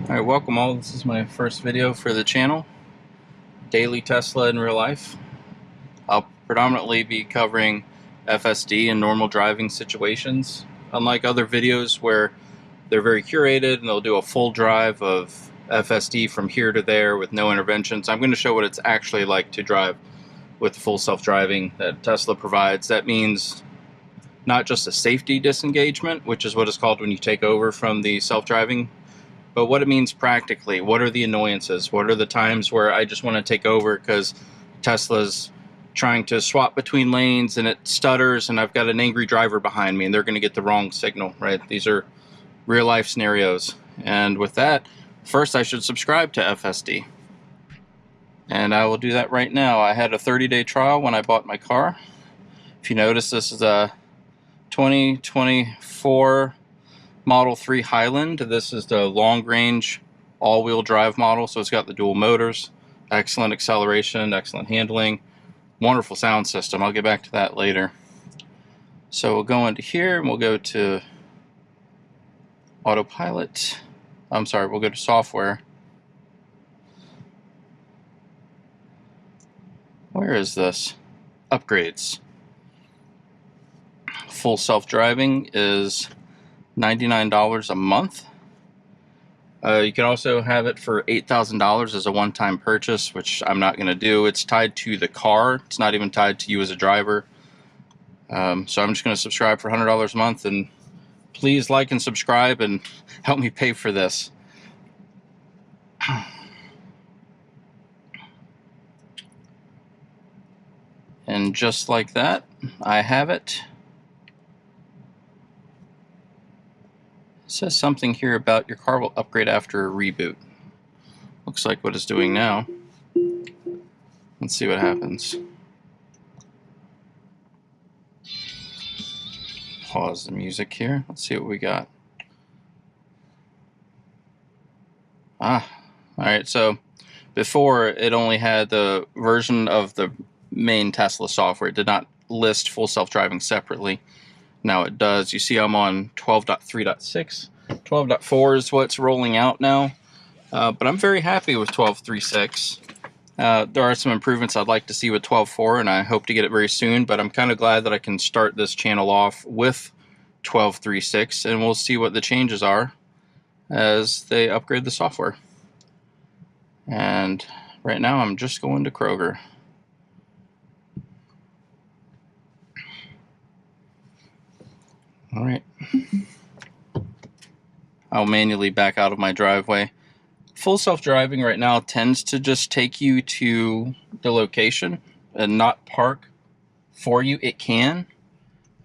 Alright, welcome all. This is my first video for the channel. Daily Tesla in real life. I'll predominantly be covering FSD in normal driving situations. Unlike other videos where they're very curated and they'll do a full drive of FSD from here to there with no interventions, I'm going to show what it's actually like to drive with the full self-driving that Tesla provides. That means not just a safety disengagement, which is what it's called when you take over from the self-driving, but what it means practically. What are the annoyances? What are the times where I just want to take over because Tesla's trying to swap between lanes and it stutters and I've got an angry driver behind me and they're going to get the wrong signal, right? These are real life scenarios. And with that, first I should subscribe to FSD. And I will do that right now. I had a 30-day trial when I bought my car. If you notice, this is a 2024 Model 3 Highland. This is the long-range all-wheel drive model, so it's got the dual motors, excellent acceleration, excellent handling, wonderful sound system. I'll get back to that later. So we'll go into here and we'll go to autopilot. I'm sorry, we'll go to software. Where is this? Upgrades. Full self-driving is $99 a month. You can also have it for $8,000 as a one-time purchase, which I'm not going to do. It's tied to the car. It's not even tied to you as a driver. So I'm just going to subscribe for $100 a month, and please like and subscribe and help me pay for this. And just like that, I have it. It says something here about your car will upgrade after a reboot. Looks like what it's doing now. Let's see what happens. Pause the music here. Let's see what we got. Alright, so before it only had the version of the main Tesla software. It did not list full self-driving separately. Now it does. You see I'm on 12.3.6. 12.4 is what's rolling out now. But I'm very happy with 12.3.6. There are some improvements I'd like to see with 12.4, and I hope to get it very soon, but I'm kind of glad that I can start this channel off with 12.3.6, and we'll see what the changes are as they upgrade the software. And right now I'm just going to Kroger. Alright, I'll manually back out of my driveway. Full self-driving right now tends to just take you to the location and not park for you. It can.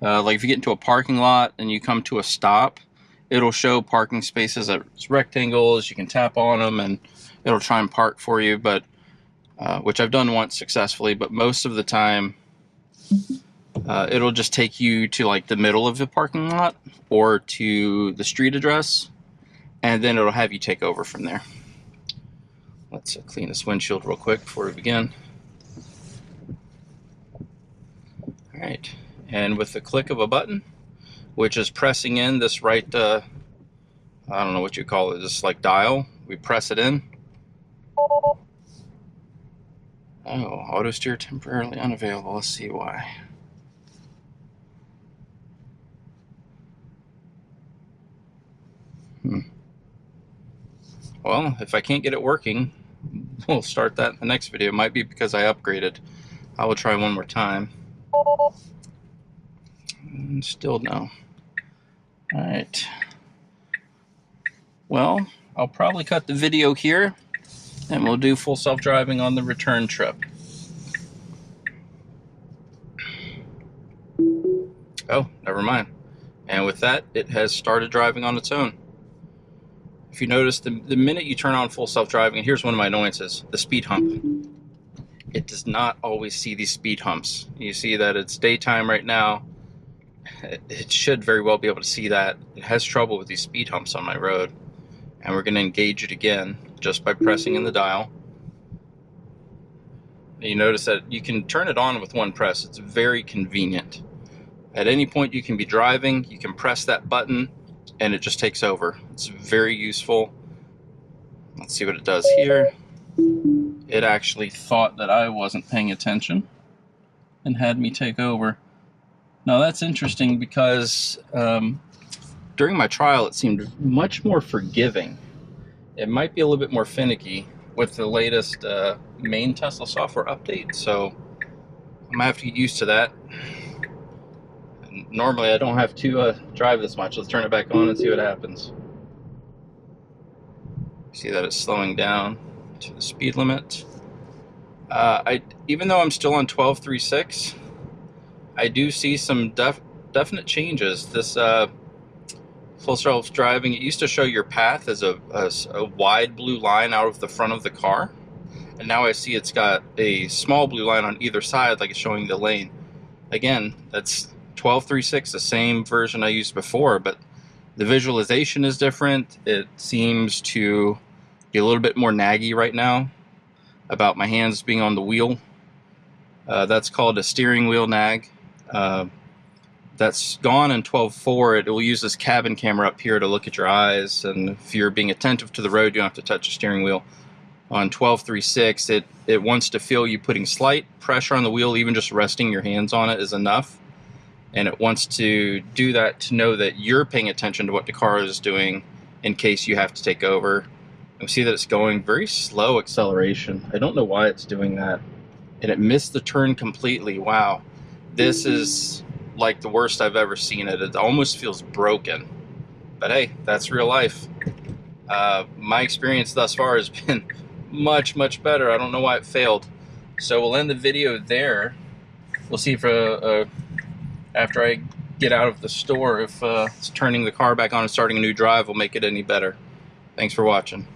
Like if you get into a parking lot and you come to a stop, it'll show parking spaces as rectangles. You can tap on them and it'll try and park for you, but which I've done once successfully, but most of the time it'll just take you to like the middle of the parking lot or to the street address, and then it'll have you take over from there. Let's clean this windshield real quick before we begin. Alright, and with the click of a button, which is pressing in this right, I don't know what you call it, this like dial, we press it in. Oh, auto steer temporarily unavailable. Let's see why. Well, if I can't get it working, we'll start that in the next video. It might be because I upgraded. I will try one more time. And still no. Alright. Well, I'll probably cut the video here, and we'll do full self-driving on the return trip. Oh, never mind. And with that, it has started driving on its own. If you notice, the minute you turn on full self-driving, and here's one of my annoyances, the speed hump. It does not always see these speed humps. You see that it's daytime right now. It should very well be able to see that. It has trouble with these speed humps on my road. And we're going to engage it again just by pressing in the dial. You notice that you can turn it on with one press. It's very convenient. At any point you can be driving, you can press that button, and it just takes over. It's very useful. Let's see what it does here. It actually thought that I wasn't paying attention and had me take over. Now that's interesting because during my trial it seemed much more forgiving. It might be a little bit more finicky with the latest main Tesla software update, so I'm gonna have to get used to that. And normally I don't have to drive this much. Let's turn it back on and see what happens. See that it's slowing down to the speed limit. Even though I'm still on 12.3.6, I do see some definite changes. This full self driving, it used to show your path as a wide blue line out of the front of the car, and now I see it's got a small blue line on either side, like it's showing the lane. Again, that's 12.3.6, the same version I used before, but the visualization is different. It seems to be a little bit more naggy right now about my hands being on the wheel. That's called a steering wheel nag. That's gone in 12.4. It will use this cabin camera up here to look at your eyes, and if you're being attentive to the road, you don't have to touch the steering wheel. On 12.3.6, it wants to feel you putting slight pressure on the wheel, even just resting your hands on it is enough. And it wants to do that to know that you're paying attention to what the car is doing in case you have to take over. You see that it's going very slow acceleration. I don't know why it's doing that. And it missed the turn completely. Wow. This is like the worst I've ever seen it. It almost feels broken. But hey, that's real life. My experience thus far has been much, much better. I don't know why it failed. So we'll end the video there. We'll see if after I get out of the store, if turning the car back on and starting a new drive will make it any better. Thanks for watching.